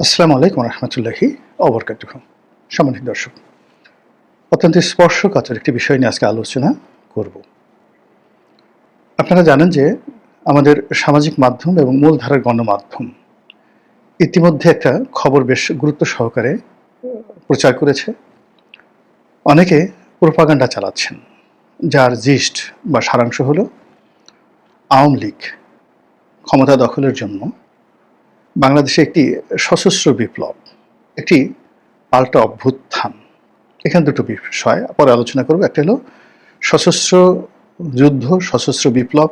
আসসালামু আলাইকুম রহমতুল্লাহি অবরকাতুহ। সম্মানিত দর্শক, অত্যন্ত স্পর্শকাতর একটি বিষয় নিয়ে আজকে আলোচনা করব। আপনারা জানেন যে আমাদের সামাজিক মাধ্যম এবং মূলধারার গণমাধ্যম ইতিমধ্যে একটা খবর বেশ গুরুত্ব সহকারে প্রচার করেছে। অনেকে প্রোপাগান্ডা চালাচ্ছেন, যার জিস্ট বা সারাংশ হলো আওয়ামী লীগ ক্ষমতা দখলের জন্য বাংলাদেশে একটি সশস্ত্র বিপ্লব, একটি পাল্টা অভ্যুত্থান। এখানে দুটো বিষয় পরে আলোচনা করব। একটা হলো সশস্ত্র যুদ্ধ, সশস্ত্র বিপ্লব,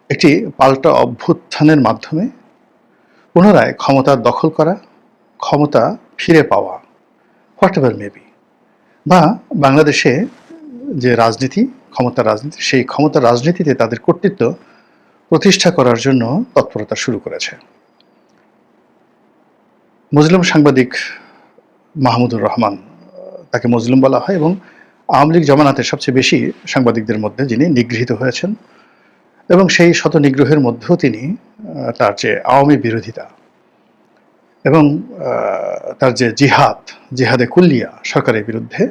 একটি পাল্টা অভ্যুত্থানের মাধ্যমে পুনরায় ক্ষমতা দখল করা, ক্ষমতা ফিরে পাওয়া, হোয়াট এভার মেবি, বা বাংলাদেশে যে রাজনীতি, ক্ষমতার রাজনীতি, সেই ক্ষমতার রাজনীতিতে তাদের কর্তৃত্ব প্রতিষ্ঠা করার জন্য তৎপরতা শুরু করেছে। মজলুম সাংবাদিক মাহমুদুর রহমান, তাকে মজলুম বলা হয়, এবং আওয়ামী লীগ জমানাতে সবচেয়ে বেশি সাংবাদিকদের মধ্যে যিনি নিগৃহীত হয়েছেন, এবং সেই শত নিগ্রহের মধ্যেও তিনি তার যে আওয়ামী বিরোধিতা এবং তার যে জিহাদে কুল্লিয়া সরকারের বিরুদ্ধে,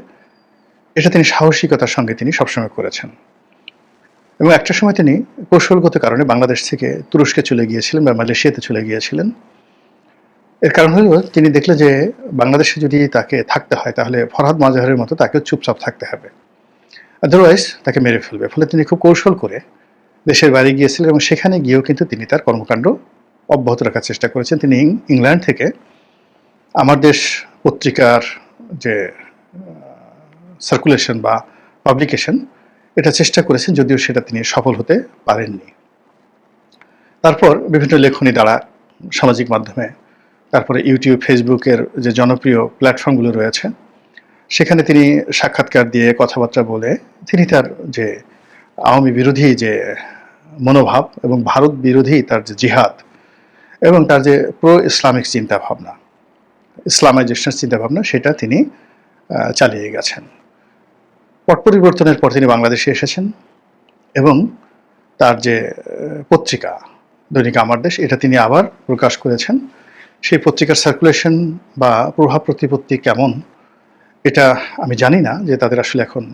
এটা তিনি সাহসিকতার সঙ্গে তিনি সবসময় করেছেন। এবং একটা সময় তিনি কৌশলগত কারণে বাংলাদেশ থেকে তুরস্কে চলে গিয়েছিলেন বা মালয়েশিয়াতে চলে গিয়েছিলেন। এর কারণ হলো তিনি দেখলেন যে বাংলাদেশে যদি তাকে থাকতে হয় তাহলে ফরহাদ মাজাহের মতো তাকেও চুপচাপ থাকতে হবে, আদারওয়াইজ তাকে মেরে ফেলবে। ফলে তিনি খুব কৌশল করে দেশের বাইরে গিয়েছিলেন, এবং সেখানে গিয়েও কিন্তু তিনি তার কর্মকাণ্ড অব্যাহত রাখার চেষ্টা করেছেন। তিনি ইংল্যান্ড থেকে আমার দেশ পত্রিকার যে সার্কুলেশন বা পাবলিকেশন, এটা চেষ্টা করেছেন, যদিও সেটা তিনি সফল হতে পারেননি। তারপর বিভিন্ন লেখনী দ্বারা, সামাজিক মাধ্যমে, তারপরে ইউটিউব, ফেসবুকের যে জনপ্রিয় প্ল্যাটফর্মগুলো রয়েছে, সেখানে তিনি সাক্ষাৎকার দিয়ে, কথাবার্তা বলে তিনি তার যে আওয়ামী বিরোধী যে মনোভাব এবং ভারত বিরোধী তার যে জিহাদ এবং তার যে প্রো ইসলামিক চিন্তাভাবনা, ইসলামাইজেশনের চিন্তাভাবনা, সেটা তিনি চালিয়ে গেছেন। পট পরিবর্তনের পর তিনি বাংলাদেশে এসেছেন এবং তার যে পত্রিকা দৈনিক আমার দেশ, এটা তিনি আবার প্রকাশ করেছেন। সেই পত্রিকার সার্কুলেশন বা প্রভাব প্রতিপত্তি কেমন, এটা আমি জানি না, যে তাদের আসলে এখন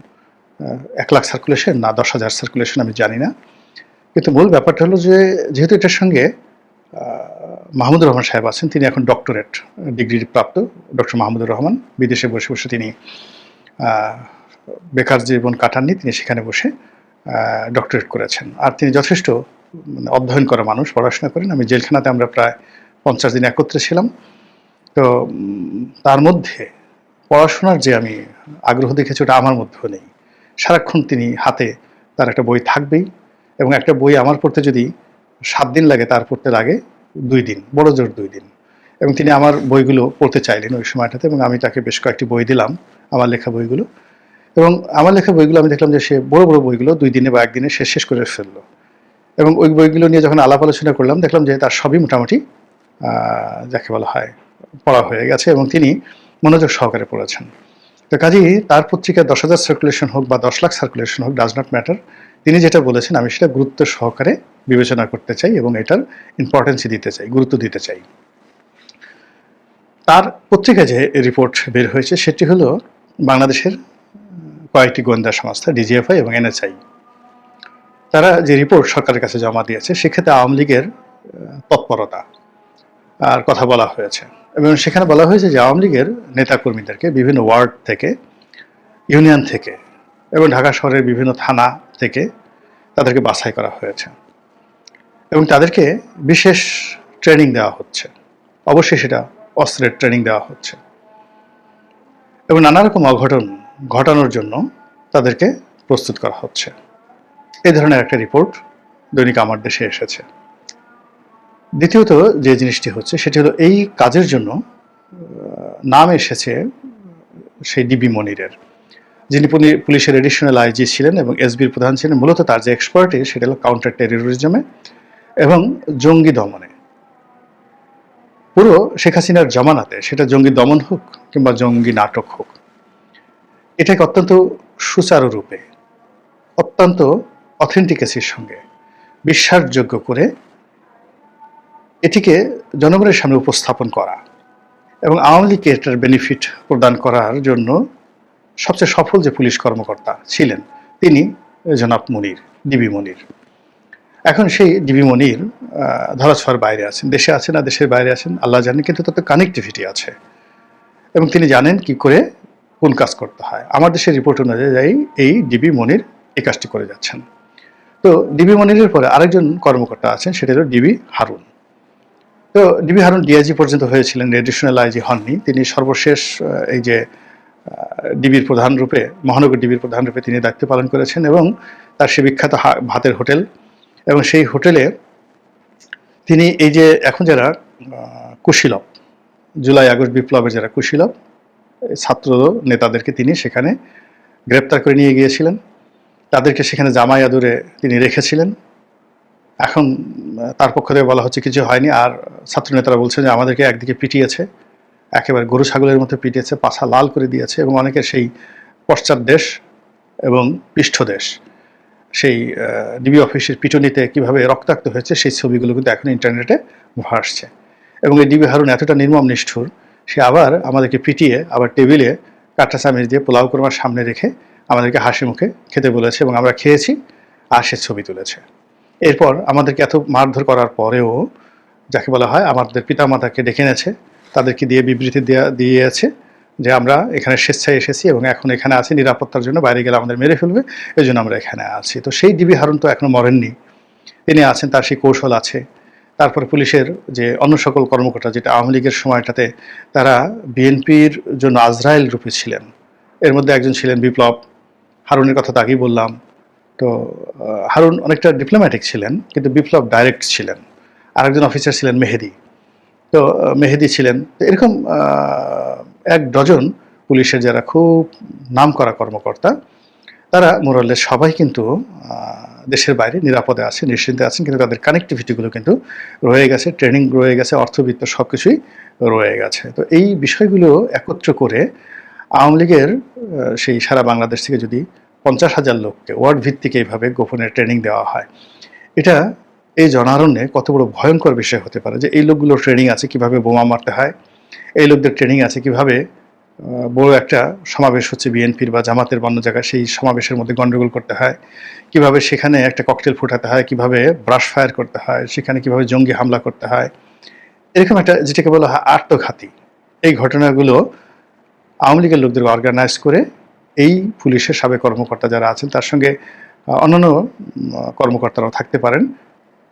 1 লাখ সার্কুলেশন না 10,000 সার্কুলেশন আমি জানি না। কিন্তু মূল ব্যাপারটা হলো যে যেহেতু এটার সঙ্গে মাহমুদুর রহমান সাহেব আছেন, তিনি এখন ডক্টরেট ডিগ্রি প্রাপ্ত ডক্টর মাহমুদুর রহমান, বিদেশে বসে বসে তিনি বেকার জীবন কাটাননি, তিনি সেখানে বসে ডক্টরেট করেছেন। আর তিনি যথেষ্ট অধ্যয়ন করা মানুষ, পড়াশোনা করেন। আমি জেলখানাতে আমরা প্রায় 50 দিন একত্রে ছিলাম। তো তার মধ্যে পড়াশোনার যে আমি আগ্রহ দেখেছি, ওটা আমার মধ্যেও নেই। সারাক্ষণ তিনি হাতে তার একটা বই থাকবেই, এবং একটা বই আমার পড়তে যদি 7 দিন লাগে, তার পড়তে লাগে 2 দিন, বড় জোর 2 দিন। এবং তিনি আমার বইগুলো পড়তে চাইলেন ওই সময়টাতে, এবং আমি তাকে বেশ কয়েকটি বই দিলাম, আমার লেখা বইগুলো। এবং আমার লেখা বইগুলো আমি দেখলাম যে সে বড় বড় বইগুলো 2 দিনে বা 1 দিনে সে শেষ করে ফেললো। এবং ওই বইগুলো নিয়ে যখন আলাপ আলোচনা করলাম, দেখলাম যে তার সবই মোটামুটি যাকে বলা হয় পড়া হয়ে গেছে, এবং তিনি মনোযোগ সহকারে পড়েছেন। তো কাজেই তার পত্রিকায় 10,000 সার্কুলেশন হোক বা 10 লাখ সার্কুলেশন হোক, ডাজ নট ম্যাটার। তিনি যেটা বলেছেন আমি সেটা গুরুত্ব সহকারে বিবেচনা করতে চাই এবং এটার ইম্পর্টেন্সই দিতে চাই, গুরুত্ব দিতে চাই। তার পত্রিকায় যে রিপোর্ট বের হয়েছে, সেটি হলো বাংলাদেশের কয়েকটি গোয়েন্দা সংস্থা, ডিজিএফআই এবং এনএসআই, তারা যে রিপোর্ট সরকারের কাছে জমা দিয়েছে, সেক্ষেত্রে আওয়ামী লীগের তৎপরতা আর কথা বলা হয়েছে। এবং সেখানে বলা হয়েছে যে আওয়ামী লীগের নেতাকর্মীদেরকে বিভিন্ন ওয়ার্ড থেকে, ইউনিয়ন থেকে এবং ঢাকা শহরের বিভিন্ন থানা থেকে তাদেরকে বাছাই করা হয়েছে, এবং তাদেরকে বিশেষ ট্রেনিং দেওয়া হচ্ছে। অবশ্যই সেটা অস্ত্রের ট্রেনিং দেওয়া হচ্ছে, এবং নানা রকম অঘটন ঘটানোর জন্য তাদেরকে প্রস্তুত করা হচ্ছে। এই ধরনের একটা রিপোর্ট দৈনিক আমার দেশে এসেছে। দ্বিতীয়ত যে জিনিসটি হচ্ছে, সেটি হলো এই কাজের জন্য নাম এসেছে সেই ডিবি মনিরের, যিনি পুলিশের এডিশনাল আইজি ছিলেন এবং এসবির প্রধান ছিলেন। মূলত তার যে এক্সপার্টিস, সেটা হলো কাউন্টার টেরোরিজমে এবং জঙ্গি দমনে। পুরো শেখ হাসিনার জমানাতে, সেটা জঙ্গি দমন হোক কিংবা জঙ্গি নাটক হোক, এটাকে অত্যন্ত সুচারুরূপে, অত্যন্ত অথেন্টিকেসির সঙ্গে বিশ্বাসযোগ্য করে এটিকে জনগণের সামনে উপস্থাপন করা এবং আওয়ামী লীগকে এটার বেনিফিট প্রদান করার জন্য সবচেয়ে সফল যে পুলিশ কর্মকর্তা ছিলেন তিনি জনাব মনির, ডিবি মনির। এখন সেই ডিবি মনির ধরাছোঁয়ার বাইরে আছেন, দেশে আছেন না দেশের বাইরে আছেন আল্লাহ জানেন, কিন্তু তাতে কানেক্টিভিটি আছে এবং তিনি জানেন কি করে কোন কাজ করতে হয়। আমার দেশের রিপোর্ট অনুযায়ী এই ডিবি মনির এই কাজটি করে যাচ্ছেন। তো ডিবি মনিরের পরে আরেকজন কর্মকর্তা আছেন, সেটা হলো ডিবি হারুন। তো ডিবি হারুন ডিআইজি পর্যন্ত হয়েছিলেন, এডিশনাল আইজি হননি। তিনি সর্বশেষ এই যে ডিবির প্রধান রূপে, মহানগর ডিবির প্রধান রূপে তিনি দায়িত্ব পালন করেছেন এবং তার সে বিখ্যাত ভাতের হোটেল এবং সেই হোটেলে তিনি এই যে এখন যারা কুশীলব, জুলাই আগস্ট বিপ্লবের যারা কুশীলব ছাত্র নেতাদেরকে তিনি সেখানে গ্রেপ্তার করে নিয়ে গিয়েছিলেন, তাদেরকে সেখানে জামাই আদরে তিনি রেখেছিলেন। এখন তার পক্ষ থেকে বলা হচ্ছে কিছু হয়নি, আর ছাত্র নেতারা বলছেন যে আমাদেরকে একদিকে পিটিয়েছে, একেবারে গরু ছাগলের মতো পিটিয়েছে, পাছা লাল করে দিয়েছে এবং অনেকের সেই পশ্চাৎদেশ এবং পৃষ্ঠদেশ সেই ডিবি অফিসের পিটুনিতে কীভাবে রক্তাক্ত হয়েছে সেই ছবিগুলো কিন্তু এখন ইন্টারনেটে ভাসছে। এবং এই ডিবি হারুন এতটা নির্মম নিষ্ঠুর, সে আবার আমাদেরকে পিটিয়ে আবার টেবিলে কাঁটা চামচ দিয়ে পোলাও কোরমার সামনে রেখে আমাদেরকে হাসি মুখে খেতে বলেছে এবং আমরা খেয়েছি, আর সে ছবি তুলেছে। এরপর আমাদেরকে এত মারধর করার পরেও যাকে বলা হয় আমাদের পিতামাতাকে ডেকে এনেছে, তাদেরকে দিয়ে বিবৃতি দিয়েছে যে আমরা এখানে স্বেচ্ছায় এসেছি এবং এখন এখানে আছি নিরাপত্তার জন্য, বাইরে গেলে আমাদের মেরে ফেলবে, এই জন্য আমরা এখানে আছি। তো সেই ডিবি হারুন তো এখনো মরেননি, তিনি আছেন, তার সেই কৌশল আছে। তারপরে পুলিশের যে অন্য সকল কর্মকর্তা, যেটা আওয়ামী লীগের সময়টাতে তারা বিএনপির জন্য আজরাইল রূপে ছিলেন, এর মধ্যে একজন ছিলেন বিপ্লব। হারুনের কথা তো আগেই বললাম। তো হারুন অনেকটা ডিপ্লোম্যাটিক ছিলেন, কিন্তু বিপ্লব ডাইরেক্ট ছিলেন। আরেকজন অফিসার ছিলেন মেহেদি। তো মেহেদি ছিলেন। তো এরকম এক ডজন পুলিশের যারা খুব নামকরা কর্মকর্তা, তারা মোরালের সবাই কিন্তু দেশের বাইরে নিরাপদে আছে, নিশ্চিন্তে আছেন, কিন্তু তাদের কানেক্টিভিটিগুলো কিন্তু রয়ে গেছে, ট্রেনিং রয়ে গেছে, অর্থবিত্ত সব কিছুই রয়ে গেছে। তো এই বিষয়গুলো একত্র করে আওয়ামী লীগের সেই সারা বাংলাদেশ থেকে যদি 50,000 লোককে ওয়ার্ড ভিত্তিক এইভাবে গোপনে ট্রেনিং দেওয়া হয়, এটা এই জনারণ্যে কত বড় ভয়ঙ্কর বিষয় হতে পারে যে এই লোকগুলোর ট্রেনিং আছে কিভাবে বোমা মারতে হয়, এই লোকদের ট্রেনিং আছে কিভাবে বড় একটা সমাবেশ হচ্ছে বিএনপির বা জামাতের অন্য জায়গায়, সেই সমাবেশের মধ্যে গন্ডগোল করতে হয়, কিভাবে সেখানে একটা ককটেল ফুটাতে হয়, কিভাবে ব্রাশ ফায়ার করতে হয়, সেখানে কিভাবে জঙ্গি হামলা করতে হয়, এরকম একটা যেটাকে বলা হয় আত্মঘাতী এই ঘটনাগুলো আওয়ামী লীগের লোকদের অর্গানাইজ করে এই পুলিশের সাবেক কর্মকর্তা যারা আছেন, তার সঙ্গে অন্যান্য কর্মকর্তারাও থাকতে পারেন,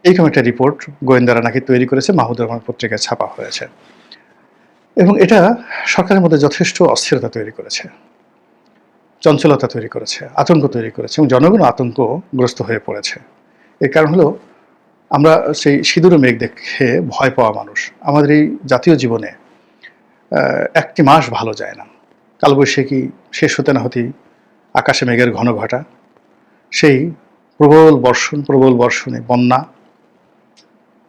এইরকম একটা রিপোর্ট গোয়েন্দারা নাকি তৈরি করেছে, মাহমুদুর রহমান পত্রিকায় ছাপা হয়েছে। এবং এটা সরকারের মধ্যে যথেষ্ট অস্থিরতা তৈরি করেছে, চঞ্চলতা তৈরি করেছে, আতঙ্ক তৈরি করেছে এবং জনগণ আতঙ্কগ্রস্ত হয়ে পড়েছে। এর কারণ হলো আমরা সেই সিঁদুর মেঘ দেখে ভয় পাওয়া মানুষ। আমাদের এই জাতীয় জীবনে একটি মাস ভালো যায় না, কালবৈশাখী শেষ হতে না হতেই আকাশে মেঘের ঘন ঘটা, সেই প্রবল বর্ষণে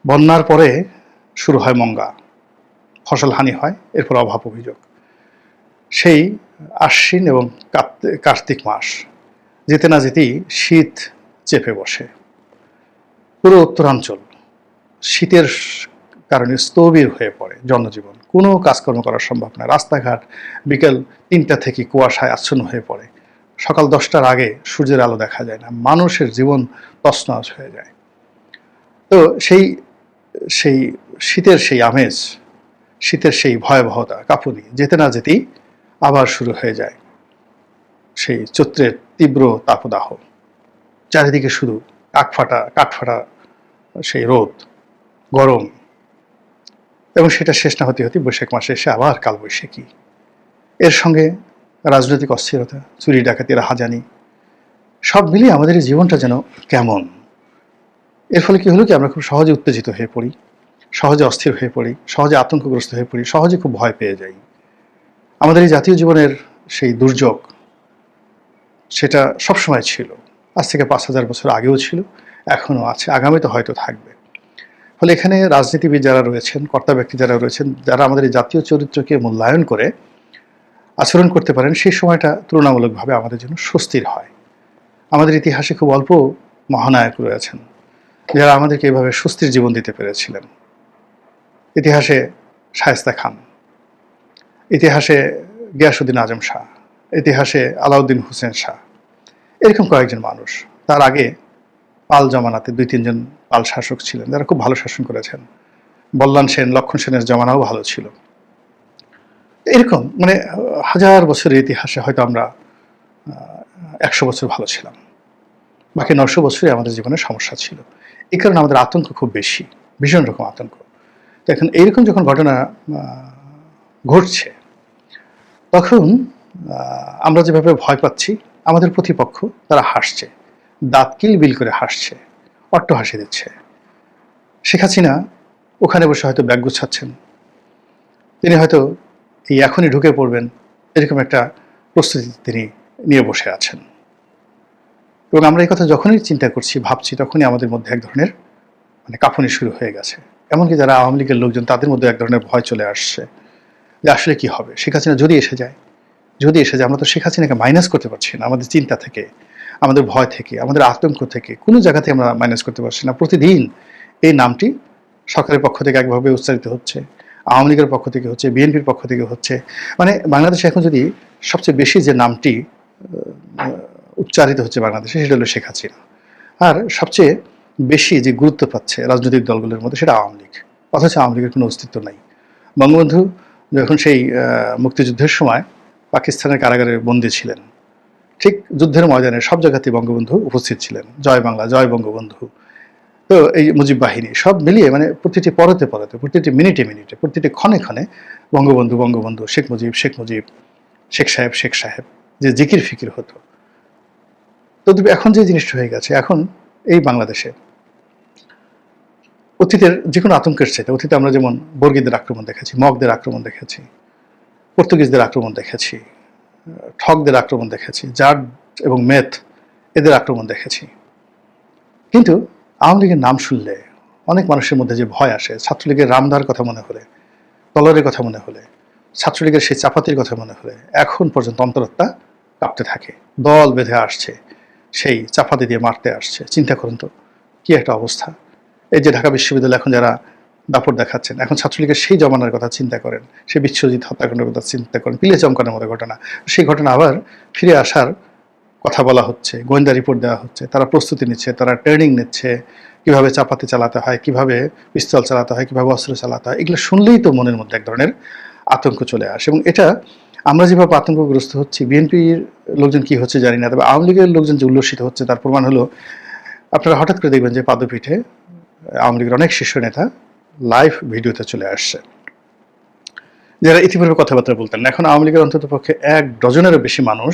বন্যার পরে শুরু হয় মঙ্গা, ফসল হানি হয়, এরপর অভাব অভিযোগ। সেই আশ্বিন এবং কার্তিক মাস যেতে না যেতেই শীত চেপে বসে, পুরো উত্তরাঞ্চল শীতের কারণে স্থবির হয়ে পড়ে, জনজীবন কোনো কাজকর্ম করা সম্ভব না, রাস্তাঘাট বিকেল 3টা থেকে কুয়াশায় আচ্ছন্ন হয়ে পড়ে, সকাল 10টার আগে সূর্যের আলো দেখা যায় না, মানুষের জীবন তছনছ হয়ে যায়। তো সেই শীতের সেই আমেজ, শীতের সেই ভয়াবহতা, কাঁপুনি যেতে না যেতেই আবার শুরু হয়ে যায় সেই চৈত্রের তীব্র তাপদাহ, চারিদিকে শুধু কাঠফাটা সেই রোদ, গরম, এবং সেটা শেষ না হতে বৈশাখ মাসে এসে আবার কালবৈশাখী। এর সঙ্গে রাজনৈতিক অস্থিরতা, চুরি ডাকাতি, রাহাজানি, সব মিলিয়ে আমাদের এই জীবনটা যেন কেমন। এর ফলে কি হলো কি, আমরা খুব সহজে উত্তেজিত হয়ে পড়ি, সহজে অস্থির হয়ে পড়ি, সহজে আতঙ্কগ্রস্ত হয়ে পড়ি, সহজে খুব ভয় পেয়ে যাই। আমাদের এই জাতীয় জীবনের সেই দুর্যোগ, সেটা সবসময় ছিল, আজ থেকে 5,000 বছর আগেও ছিল, এখনও আছে, আগামীতে হয়তো থাকবে। ফলে এখানে রাজনীতিবিদ যারা রয়েছেন, কর্তা ব্যক্তি যারা রয়েছেন, যারা আমাদের এই জাতীয় চরিত্রকে মূল্যায়ন করে আচরণ করতে পারেন, সেই সময়টা তুলনামূলকভাবে আমাদের জন্য স্বস্তির হয়। আমাদের ইতিহাসে খুব অল্প মহানায়ক রয়েছেন যারা আমাদেরকে এভাবে স্বস্তির জীবন দিতে পেরেছিলেন। ইতিহাসে শায়েস্তা খান, ইতিহাসে গিয়াসউদ্দিন আজম শাহ, ইতিহাসে আলাউদ্দিন হোসেন শাহ, এরকম কয়েকজন মানুষ। তার আগে পাল জমানাতে 2-3 জন পাল শাসক ছিলেন যারা খুব ভালো শাসন করেছেন। বল্লাল সেন, লক্ষণ সেনের জমানাও ভালো ছিল। এরকম মানে হাজার বছরের ইতিহাসে হয়তো আমরা 100 বছর ভালো ছিলাম, বাকি 900 বছরই আমাদের জীবনে সমস্যা ছিল। এই কারণে আমাদের আতঙ্ক খুব বেশি, ভীষণ রকম আতঙ্ক। তো এখন এইরকম যখন ঘটনা ঘটছে, তখন আমরা যেভাবে ভয় পাচ্ছি, আমাদের প্রতিপক্ষ তারা হাসছে, দাঁত কিলবিল করে হাসছে, অট্টহাসি দিচ্ছে। শেখ হাসিনা ওখানে বসে হয়তো ব্যাগ গুছাচ্ছেন, তিনি হয়তো এই এখনই ঢুকে পড়বেন এরকম একটা প্রস্তুতি তিনি নিয়ে বসে আছেন। এবং আমরা এই কথা যখনই চিন্তা করছি, ভাবছি, তখনই আমাদের মধ্যে এক ধরনের মানে কাঁপুনি শুরু হয়ে গেছে। এমনকি যারা আওয়ামী লীগের লোকজন, তাদের মধ্যে এক ধরনের ভয় চলে আসছে যে আসলে কি হবে, শেখ হাসিনা যদি এসে যায়, আমরা তো শেখ হাসিনাকে মাইনাস করতে পারছি না আমাদের চিন্তা থেকে, আমাদের ভয় থেকে, আমাদের আতঙ্ক থেকে, কোনো জায়গাতে আমরা মাইনাস করতে পারছি না। প্রতিদিন এই নামটি সরকারের পক্ষ থেকে একভাবে উচ্চারিত হচ্ছে, আওয়ামী লীগের পক্ষ থেকে হচ্ছে, বিএনপির পক্ষ থেকে হচ্ছে। মানে বাংলাদেশে এখন যদি সবচেয়ে বেশি যে নামটি উচ্চারিত হচ্ছে বাংলাদেশে, সেটা হলো শেখ হাসিনা। আর সবচেয়ে বেশি যে গুরুত্ব পাচ্ছে রাজনৈতিক দলগুলোর মধ্যে, সেটা আওয়ামী লীগ। অথচ আওয়ামী লীগের কোনো অস্তিত্ব নাই। বঙ্গবন্ধু যখন সেই মুক্তিযুদ্ধের সময় পাকিস্তানের কারাগারে বন্দী ছিলেন, ঠিক যুদ্ধের ময়দানে সব জায়গাতেই বঙ্গবন্ধু উপস্থিত ছিলেন। জয় বাংলা, জয় বঙ্গবন্ধু। তো এই মুজিব বাহিনী সব মিলিয়ে মানে প্রতিটি পরতে, প্রতিটি মিনিটে, প্রতিটি ক্ষণে ক্ষণে বঙ্গবন্ধু, বঙ্গবন্ধু, শেখ মুজিব, শেখ মুজিব, শেখ সাহেব, শেখ সাহেব, যে জিকির ফিকির হতো। তো এখন যে জিনিসটা হয়ে গেছে, এখন এই বাংলাদেশে অতীতের যে কোনো আতঙ্কের চাইতে, অতীতে আমরা যেমন বর্গীদের আক্রমণ দেখেছি, মগদের আক্রমণ দেখেছি, পর্তুগিজদের আক্রমণ দেখেছি, ঠকদের আক্রমণ দেখেছি, জাট এবং মেথ এদের আক্রমণ দেখেছি। কিন্তু আওয়ামী লীগের নাম শুনলে অনেক মানুষের মধ্যে যে ভয় আসে, ছাত্রলীগের রামদার কথা মনে হলে, তলরের কথা মনে হলে, ছাত্রলীগের সেই চাপাতির কথা মনে হলে এখন পর্যন্ত অন্তরাত্মা কাঁপতে থাকে। দল বেঁধে আসছে, সেই চাপাতি দিয়ে মারতে আসছে। চিন্তা করুন তো কি একটা অবস্থা। এই যে ঢাকা বিশ্ববিদ্যালয়ে এখন যারা দাপট দেখাচ্ছেন, এখন ছাত্রলীগের সেই জমানার কথা চিন্তা করেন, সেই বিশ্বজিৎ হত্যাকাণ্ডের কথা চিন্তা করেন, পিলে চমকানোর মতো ঘটনা। সেই ঘটনা আবার ফিরে আসার কথা বলা হচ্ছে, গোয়েন্দা রিপোর্ট দেওয়া হচ্ছে, তারা প্রস্তুতি নিচ্ছে, তারা ট্রেনিং নিচ্ছে, কিভাবে চাপাতি চালাতে হয়, কিভাবে পিস্তল চালাতে হয়, কিভাবে অস্ত্র চালাতে হয়। এগুলো শুনলেই তো মনের মধ্যে এক ধরনের আতঙ্ক চলে আসে। এবং এটা আমরা যেভাবে আতঙ্কগ্রস্ত হচ্ছি, বিএনপির লোকজন কি হচ্ছে জানি না, তবে আওয়ামী লীগের লোকজন যে উল্লসিত হচ্ছে তার প্রমাণ হলো, আপনারা হঠাৎ করে দেখবেন যে পাদপীঠে আওয়ামী লীগের অনেক শীর্ষ নেতা লাইভ ভিডিওতে চলে আসছে, যারা ইতিপূর্বে কথাবার্তা বলতেন না। এখন আওয়ামী লীগের অন্তত পক্ষে 1 ডজনেরও বেশি মানুষ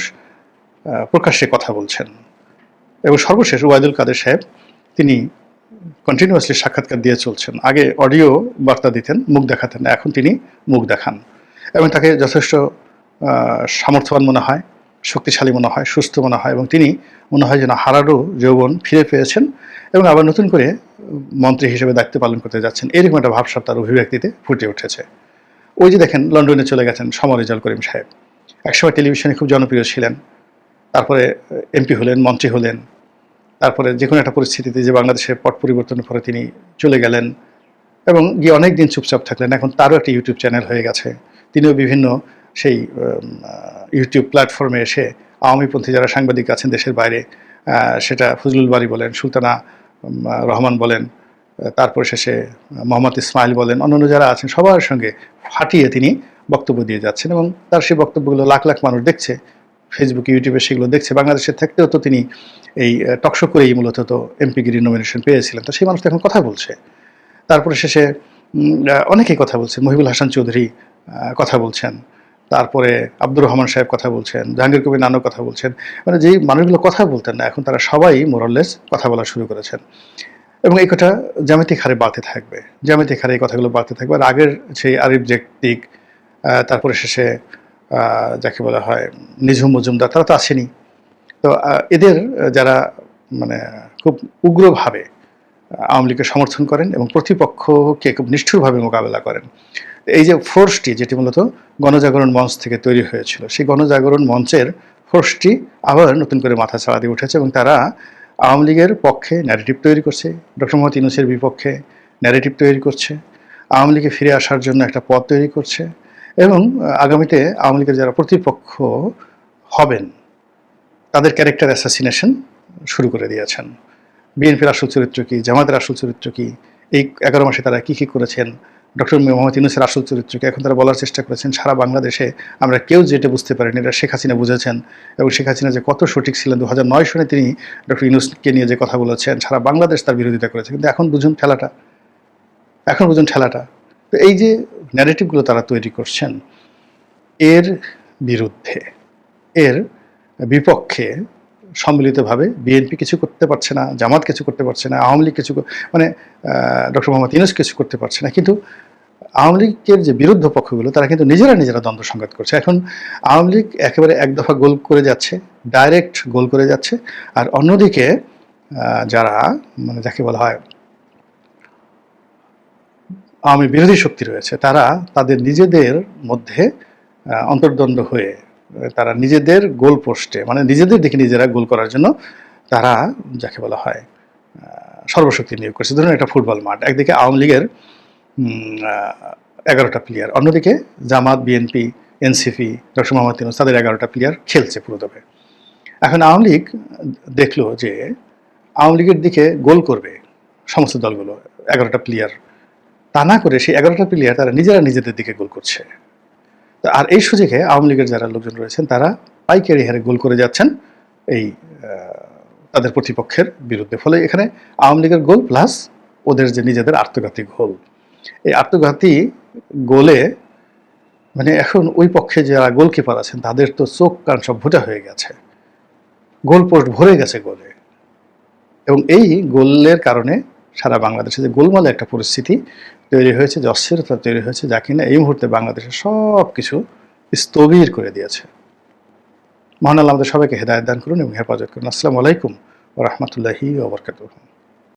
প্রকাশ্যে কথা বলছেন। এবং সর্বশেষ ওবায়দুল কাদের সাহেব, তিনি কন্টিনিউয়াসলি সাক্ষাৎকার দিয়ে চলছেন। আগে অডিও বার্তা দিতেন, মুখ দেখাতেন না, এখন তিনি মুখ দেখান এবং তাকে যথেষ্ট সামর্থ্যবান মনে হয়, শক্তিশালী মনে হয়, সুস্থ মনে হয়, এবং তিনি মনে হয় যেন হারানো যৌবন ফিরে পেয়েছেন এবং আবার নতুন করে মন্ত্রী হিসেবে দায়িত্ব পালন করতে যাচ্ছেন। এরকম একটা ভাবসাব তার অভিব্যক্তিতে ফুটে উঠেছে। ওই যে দেখেন লন্ডনে চলে গেছেন সমর রেজাউল করিম সাহেব, একসময় টেলিভিশনে খুব জনপ্রিয় ছিলেন, তারপরে এমপি হলেন, মন্ত্রী হলেন, তারপরে যে কোনো একটা পরিস্থিতিতে যে বাংলাদেশের পট পরিবর্তনের পরে তিনি চলে গেলেন এবং গিয়ে অনেক দিন চুপচাপ থাকলেন। এখন তারও একটা ইউটিউব চ্যানেল হয়ে গেছে। তিনিও বিভিন্ন সেই ইউটিউব প্ল্যাটফর্মে এসে আওয়ামীপন্থী যারা সাংবাদিক আছেন দেশের বাইরে, সেটা ফজলুল বারী বলেন, সুলতানা রহমান বলেন, তারপর শেষে মোহাম্মদ ইসমাইল বলেন, অন্যান্য যারা আছেন সবার সঙ্গে ফাটিয়ে তিনি বক্তব্য দিয়ে যাচ্ছেন এবং তার সেই বক্তব্যগুলো লাখ লাখ মানুষ দেখছে, ফেসবুকে, ইউটিউবে সেগুলো দেখছে। বাংলাদেশে থাকতেও তো তিনি এই টকশো করেই মূলত তো এমপিগিরি নমিনেশন পেয়েছিলেন। তো সেই মানুষ তো এখন কথা বলছে। তারপরে শেষে অনেকেই কথা বলছেন, মহিবুল হাসান চৌধুরী কথা বলছেন, তারপরে আব্দুর রহমান সাহেব কথা বলছেন, জাহাঙ্গীর কবির নানক কথা বলছেন। মানে যেই মানুষগুলো কথা বলতেন না, এখন তারা সবাই মোরাললেস কথা বলা শুরু করেছেন এবং এই কথা জ্যামিতিক হারে বাড়তে থাকবে, জ্যামিতিক হারে এই কথাগুলো বাড়তে থাকবে। আর আগের সেই আরিফ জেকটিক, তারপরে শেষে যাকে বলা হয় নিঝুম মজুমদার, তারা তো আসেনি। তো এদের যারা মানে খুব উগ্রভাবে আওয়ামী লীগকে সমর্থন করেন এবং প্রতিপক্ষকে খুব নিষ্ঠুরভাবে মোকাবেলা করেন, এই যে ফোর্সটি যেটি মূলত গণজাগরণ মঞ্চ থেকে তৈরি হয়েছিল, সেই গণজাগরণ মঞ্চের ফোর্সটি আবার নতুন করে মাথা ছাড়া দিয়ে উঠেছে এবং তারা আওয়ামী লীগের পক্ষে ন্যারেটিভ তৈরি করছে, ডক্টর মোহাম্মদ ইউনূসের বিপক্ষে ন্যারেটিভ তৈরি করছে, আওয়ামী লীগে ফিরে আসার জন্য একটা পথ তৈরি করছে এবং আগামীতে আওয়ামী লীগের যারা প্রতিপক্ষ হবেন তাদের ক্যারেক্টার অ্যাসাসিনেশন শুরু করে দিয়েছেন। বিএনপির আসল চরিত্র কী, জামাতের আসল চরিত্র কী, এই 11 মাসে তারা কী কী করেছেন, ডক্টর মোহাম্মদ ইউনূসের আসল চরিত্র কী, এখন তারা বলার চেষ্টা করেছেন সারা বাংলাদেশে আমরা কেউ যেটা বুঝতে পারিনি এটা শেখ হাসিনা বুঝেছেন। এবং শেখ হাসিনা যে কত সঠিক ছিলেন, 2009 সনে তিনি ডক্টর ইউনূসকে নিয়ে যে কথা বলেছেন সারা বাংলাদেশ তার বিরোধিতা করেছে, কিন্তু এখন বুঝুন ঠেলাটা, এখন বুঝুন ঠেলাটা। তো এই যে ন্যারেটিভগুলো তারা তৈরি করছেন এর বিরুদ্ধে, এর বিপক্ষে সম্মিলিতভাবে বিএনপি কিছু করতে পারছে না, জামাত কিছু করতে পারছে না, আওয়ামী লীগ কিছু মানে ডক্টর মোহাম্মদ ইউনূস কিছু করতে পারছে না, কিন্তু আওয়ামী লীগের যে বিরুদ্ধ পক্ষগুলো তারা কিন্তু নিজেরা দ্বন্দ্ব সংঘাত করছে। এখন আওয়ামী লীগ একেবারে এক দফা গোল করে যাচ্ছে, ডাইরেক্ট গোল করে যাচ্ছে, আর অন্যদিকে যারা মানে যাকে বলা হয় আওয়ামী বিরোধী শক্তি রয়েছে তারা তাদের নিজেদের মধ্যে অন্তর্দ্বন্দ্ব হয়ে তারা নিজেদের গোল পোস্টে মানে নিজেদের দিকে নিজেরা গোল করার জন্য তারা যাকে বলা হয় সর্বশক্তি নিয়োগ করছে। ধরুন একটা ফুটবল মাঠ, একদিকে আওয়ামী লীগের 11টা প্লেয়ার, অন্যদিকে Jamaat, BNP, NCP, doctor Mohammad Yunus তাদের 11টা প্লেয়ার খেলছে পুরোদমে। এখন আওয়ামী লীগ দেখলো যে আওয়ামী লীগের দিকে গোল করবে সমস্ত দলগুলো 11টা প্লেয়ার, তা না করে সেই 11টা প্লেয়ার তারা নিজেদের দিকে গোল করছে। আর এই সুযোগে আওয়ামী লীগের যারা লোকজন রয়েছেন তারা পাইকারি হারে গোল করে যাচ্ছেন এই তাদের প্রতিপক্ষের বিরুদ্ধে। ফলে এখানে আওয়ামী লীগের গোল প্লাস ওদের যে নিজেদের আত্মঘাতী গোল, এই আত্মঘাতী গোলে মানে এখন ওই পক্ষে যারা গোলকিপার আছেন তাদের তো চোখ কান সব ভোটা হয়ে গেছে, গোল পোস্ট ভরে গেছে গোলে। এবং এই গোলের কারণে সারা বাংলাদেশে যে গোলমালে একটা পরিস্থিতি তৈরি হয়েছে, যে অস্থিরতা তৈরি হয়েছে, যা কিনা এই মুহূর্তে বাংলাদেশের সব কিছু স্থবির করে দিয়েছে। মহান আল্লাহ আমাদের সবাইকে হেদায়েত দান করুন এবং হেফাজত করুন। আসসালামু আলাইকুম ওয়া রাহমাতুল্লাহি ওয়া বারাকাতুহু।